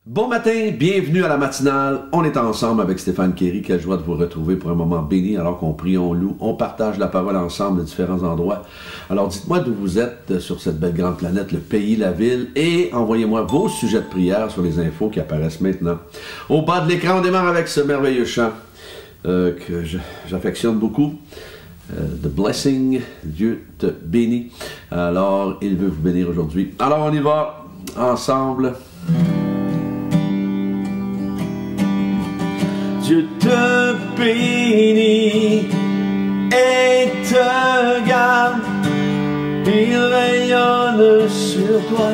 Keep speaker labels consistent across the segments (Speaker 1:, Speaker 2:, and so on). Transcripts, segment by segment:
Speaker 1: Bon matin, bienvenue à la matinale. On est ensemble avec Stéphane Kéry. Quelle joie de vous retrouver pour un moment béni alors qu'on prie, on loue, on partage la parole ensemble de différents endroits. Alors dites-moi d'où vous êtes sur cette belle grande planète, le pays, la ville, et envoyez-moi vos sujets de prière sur les infos qui apparaissent maintenant. Au bas de l'écran, on démarre avec ce merveilleux chant que j'affectionne beaucoup. The blessing, Dieu te bénit. Alors, il veut vous bénir aujourd'hui. Alors, on y va ensemble. Dieu te bénit et te garde. Il rayonne sur toi,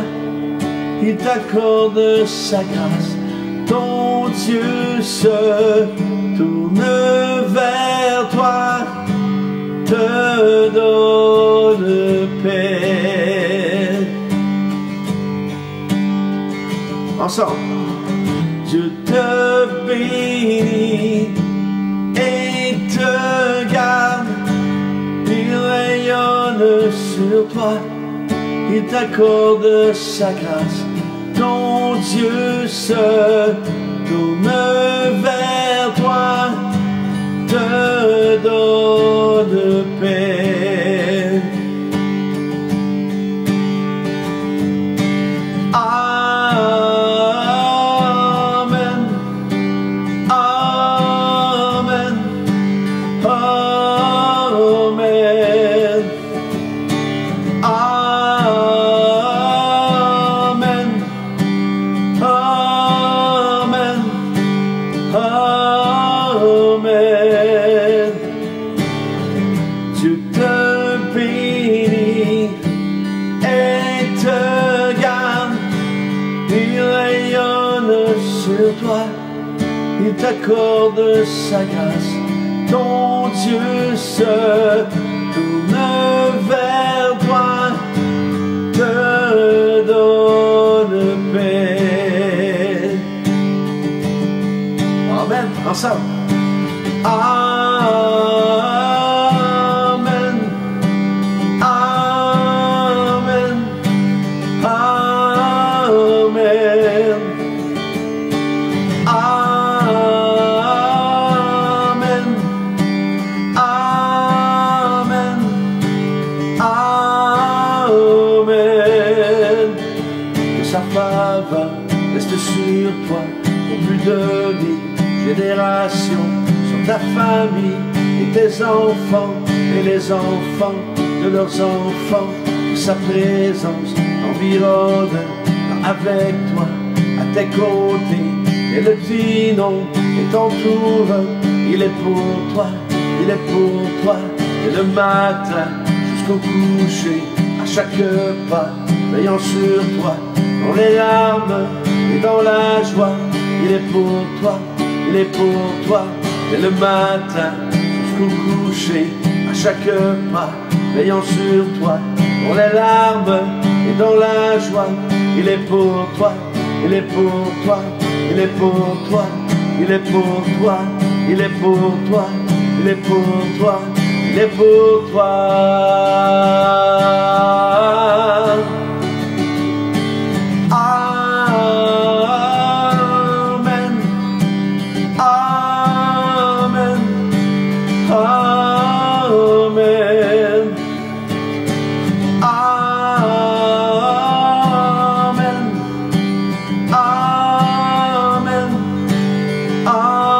Speaker 1: il t'accorde sa grâce. Ton Dieu se tourne vers toi, te donne paix. Ensemble. Dieu te bénit et te garde. Il rayonne sur toi, il t'accorde sa grâce. Ton Dieu se tourne vers toi, te donne paix. Amen. Amen. Amen. Amen. Amen. Amen. Dieu te bénit et te garde. Il rayonne sur toi, il t'accorde sa grâce. Ton Dieu se tourne vers toi, te donne paix. Amen. Ensemble. Amen. Amen. Amen. Amen. Amen. Amen. Que sa faveur reste sur toi pour plus de 1000 générations, sur ta famille et tes enfants et les enfants de leurs enfants. Que sa présence environne avec toi, à tes côtés, et le dinon est entoure. Il est pour toi, il est pour toi, et le matin jusqu'au coucher, à chaque pas, veillant sur toi, dans les larmes et dans la joie. Il est pour toi, il est pour toi, et le matin jusqu'au coucher, à chaque pas, veillant sur toi, dans les larmes et dans la joie. Il est pour toi, il est pour toi, il est pour toi, il est pour toi, il est pour toi, il est pour toi, il est pour toi. Amen. Amen. Amen. Amen. Amen. Amen.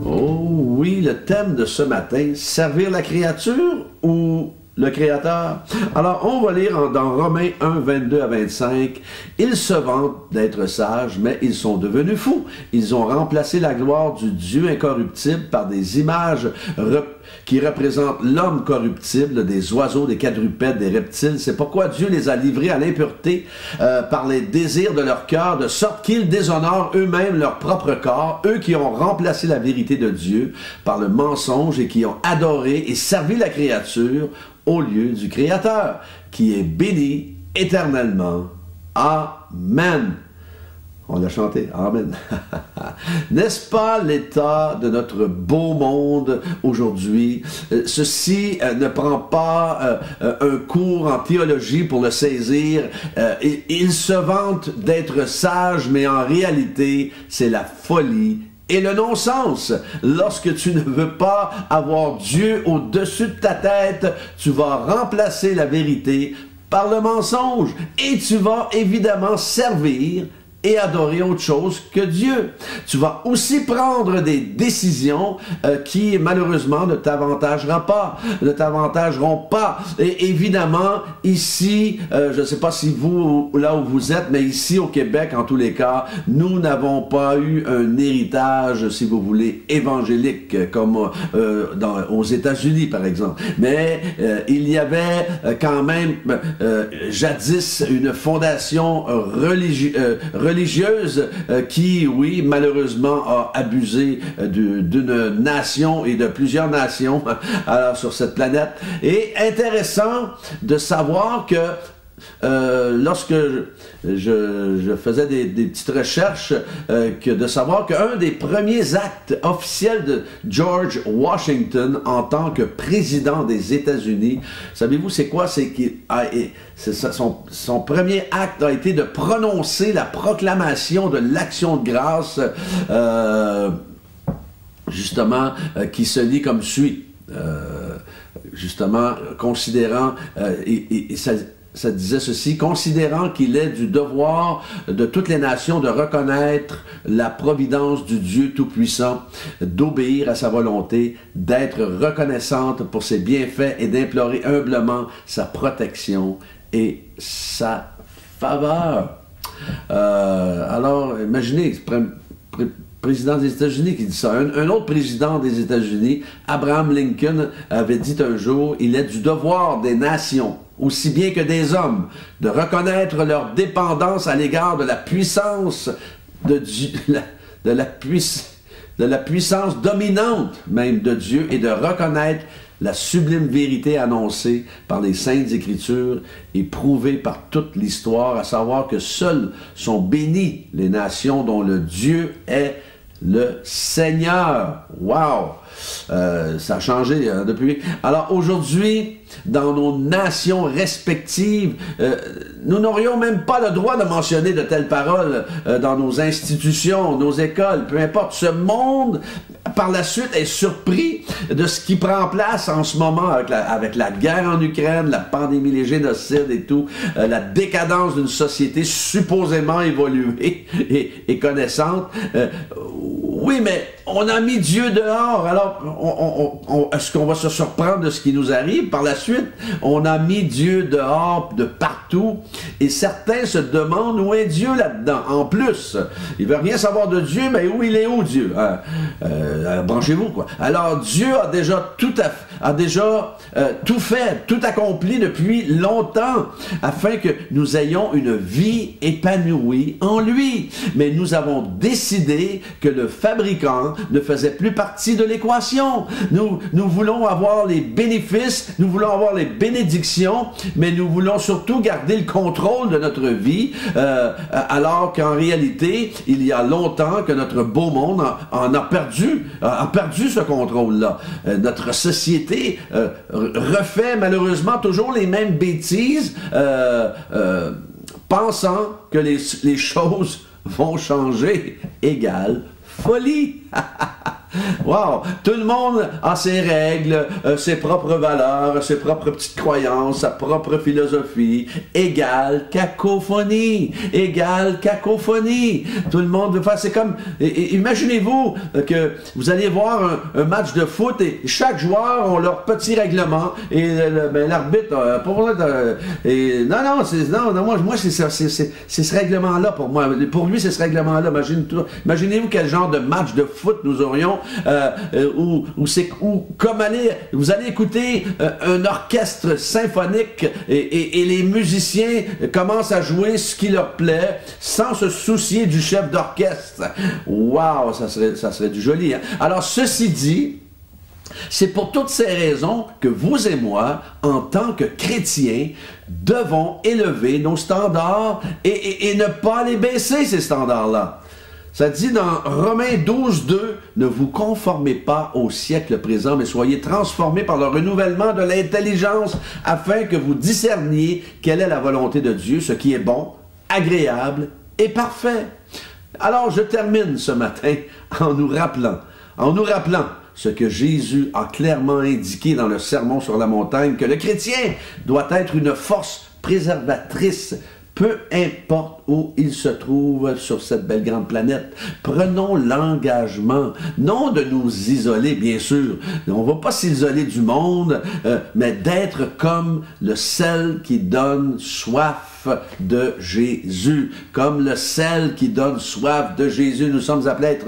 Speaker 1: Oh oui, le thème de ce matin, servir la créature ou le Créateur? Alors, on va lire dans Romains 1, 22 à 25. Ils se vantent d'être sages, mais ils sont devenus fous. Ils ont remplacé la gloire du Dieu incorruptible par des images qui représentent l'homme corruptible, des oiseaux, des quadrupèdes, des reptiles. C'est pourquoi Dieu les a livrés à l'impureté par les désirs de leur cœur, de sorte qu'ils déshonorent eux-mêmes leur propre corps, eux qui ont remplacé la vérité de Dieu par le mensonge et qui ont adoré et servi la créature au lieu du Créateur, qui est béni éternellement. Amen. On l'a chanté. Amen. N'est-ce pas l'état de notre beau monde aujourd'hui? Ceci ne prend pas un cours en théologie pour le saisir. Il se vante d'être sage, mais en réalité, c'est la folie et le non-sens. Lorsque tu ne veux pas avoir Dieu au-dessus de ta tête, tu vas remplacer la vérité par le mensonge. Et tu vas évidemment servir et adorer autre chose que Dieu. Tu vas aussi prendre des décisions qui, malheureusement, ne t'avantageront pas. Et évidemment, ici, je ne sais pas si vous, là où vous êtes, mais ici au Québec, en tous les cas, nous n'avons pas eu un héritage, si vous voulez, évangélique, comme aux États-Unis, par exemple. Mais il y avait quand même, jadis, une fondation religieuse qui, oui, malheureusement, a abusé d'une nation et de plusieurs nations alors, sur cette planète. Et intéressant de savoir que lorsque je faisais des petites recherches, de savoir qu'un des premiers actes officiels de George Washington en tant que président des États-Unis, savez-vous c'est quoi? C'est qu'il son premier acte a été de prononcer la proclamation de l'action de grâce, justement, qui se lit comme suit. Justement, considérant, ça disait ceci, considérant qu'il est du devoir de toutes les nations de reconnaître la providence du Dieu Tout-Puissant, d'obéir à sa volonté, d'être reconnaissante pour ses bienfaits et d'implorer humblement sa protection et sa faveur. Alors, imaginez, président des États-Unis qui dit ça. Un autre président des États-Unis, Abraham Lincoln, avait dit un jour, il est du devoir des nations, aussi bien que des hommes, de reconnaître leur dépendance à l'égard de la puissance de Dieu, de la puissance dominante même de Dieu, et de reconnaître la sublime vérité annoncée par les Saintes Écritures et prouvée par toute l'histoire, à savoir que seules sont bénies les nations dont le Dieu est le Seigneur. Wow! Ça a changé depuis. Alors aujourd'hui, dans nos nations respectives, nous n'aurions même pas le droit de mentionner de telles paroles dans nos institutions, nos écoles, peu importe. Ce monde, par la suite, est surpris de ce qui prend place en ce moment avec la guerre en Ukraine, la pandémie, les génocides et tout, la décadence d'une société supposément évoluée et connaissante. Oui, mais on a mis Dieu dehors, alors est-ce qu'on va se surprendre de ce qui nous arrive par la suite? On a mis Dieu dehors de partout, et certains se demandent où est Dieu là-dedans. En plus, ils ne veulent rien savoir de Dieu, mais où il est où Dieu? Branchez-vous, quoi. Alors Dieu a déjà tout fait, tout accompli depuis longtemps, afin que nous ayons une vie épanouie en lui. Mais nous avons décidé que le fabricant ne faisait plus partie de l'équation. Nous voulons avoir les bénéfices, nous voulons avoir les bénédictions, mais nous voulons surtout garder le contrôle de notre vie, alors qu'en réalité, il y a longtemps que notre beau monde a perdu ce contrôle-là. Notre société refait malheureusement toujours les mêmes bêtises, pensant que les choses vont changer. Égale folie. Wow! Tout le monde a ses règles, ses propres valeurs, ses propres petites croyances, sa propre philosophie. Égale cacophonie. Égale cacophonie. Tout le monde veut faire... C'est comme... Imaginez-vous que vous allez voir un match de foot et chaque joueur a leur petit règlement et l'arbitre... moi c'est ce règlement-là pour moi. Pour lui, c'est ce règlement-là. Imaginez-vous quel genre de match de foot nous aurions où vous allez écouter un orchestre symphonique et les musiciens commencent à jouer ce qui leur plaît sans se soucier du chef d'orchestre. Wow, ça serait du joli. Hein? Alors, ceci dit, C'est pour toutes ces raisons que vous et moi, en tant que chrétiens, devons élever nos standards et ne pas les baisser, ces standards-là. Ça dit dans Romains 12, 2, « Ne vous conformez pas au siècle présent, mais soyez transformés par le renouvellement de l'intelligence, afin que vous discerniez quelle est la volonté de Dieu, ce qui est bon, agréable et parfait. » Alors, je termine ce matin en nous rappelant ce que Jésus a clairement indiqué dans le Sermon sur la montagne, que le chrétien doit être une force préservatrice, peu importe où il se trouve sur cette belle grande planète. Prenons l'engagement, non de nous isoler, bien sûr. On ne va pas s'isoler du monde, mais d'être comme le sel qui donne soif de Jésus. Comme le sel qui donne soif de Jésus. Nous sommes appelés à être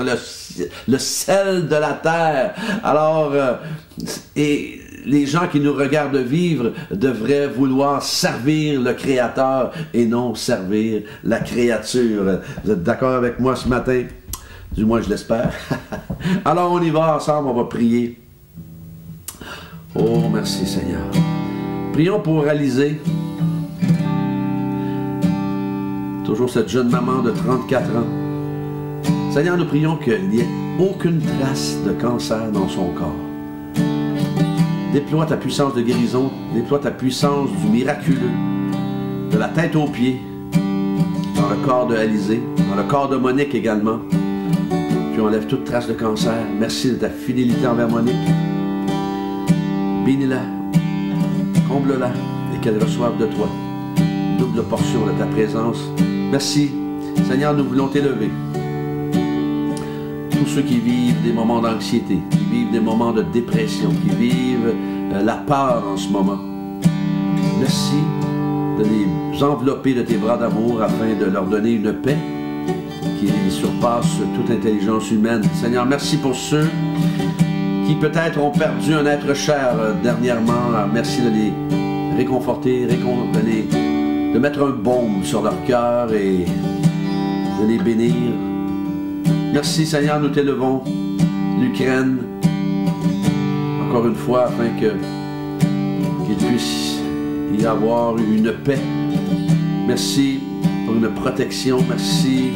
Speaker 1: le sel de la terre. Alors, et les gens qui nous regardent vivre devraient vouloir servir le Créateur et non servir la créature. Vous êtes d'accord avec moi ce matin? Du moins, je l'espère. Alors, on y va ensemble, on va prier. Oh, merci Seigneur. Prions pour réaliser. Toujours cette jeune maman de 34 ans. Seigneur, nous prions qu'il n'y ait aucune trace de cancer dans son corps. Déploie ta puissance de guérison, déploie ta puissance du miraculeux, de la tête aux pieds, dans le corps de Alizé, dans le corps de Monique également. Tu enlèves toute trace de cancer. Merci de ta fidélité envers Monique. Bénis-la, comble-la et qu'elle reçoive de toi une double portion de ta présence. Merci, Seigneur, nous voulons t'élever. Tous ceux qui vivent des moments d'anxiété, qui vivent des moments de dépression, qui vivent la peur en ce moment. Merci de les envelopper de tes bras d'amour afin de leur donner une paix qui surpasse toute intelligence humaine. Seigneur, merci pour ceux qui peut-être ont perdu un être cher dernièrement. Merci de les réconforter, de mettre un baume sur leur cœur et de les bénir. Merci Seigneur, nous t'élevons, l'Ukraine, encore une fois, afin qu'il puisse y avoir une paix. Merci pour une protection, merci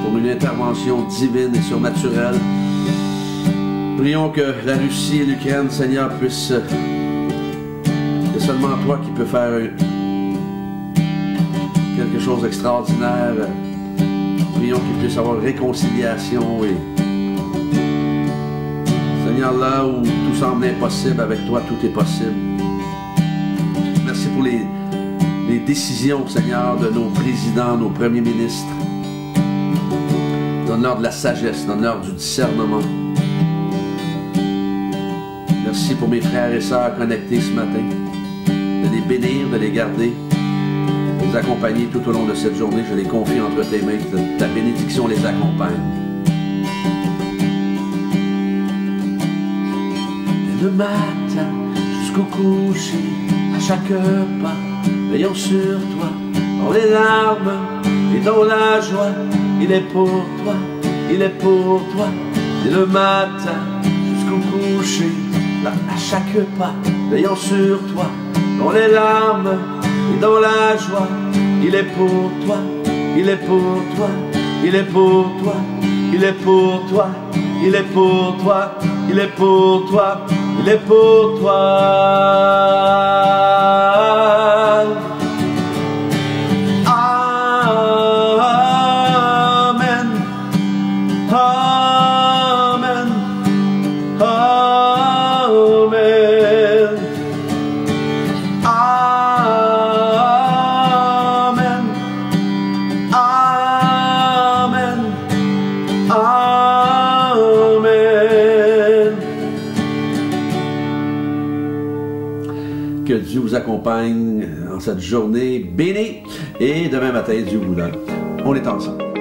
Speaker 1: pour une intervention divine et surnaturelle. Prions que la Russie et l'Ukraine, Seigneur, puissent... C'est seulement toi qui peux faire quelque chose d'extraordinaire. Prions qu'il puisse y avoir réconciliation et Seigneur, là où tout semble impossible, avec toi tout est possible. Merci pour les décisions, Seigneur, de nos présidents, nos premiers ministres. Donne-leur de la sagesse, donne-leur du discernement. Merci pour mes frères et sœurs connectés ce matin, de les bénir, de les garder, de les accompagner tout au long de cette journée. Je les confie entre tes mains, que ta bénédiction les accompagne. Dès le matin jusqu'au coucher, à chaque pas, veillons sur toi, dans les larmes et dans la joie. Il est pour toi, il est pour toi. Dès le matin jusqu'au coucher, à chaque pas, veillons sur toi, dans les larmes et dans la joie. Il est pour toi, il est pour toi, il est pour toi, il est pour toi, il est pour toi, il est pour toi, il est pour toi. Que Dieu vous accompagne en cette journée bénie et demain matin, Dieu voulant, on est ensemble.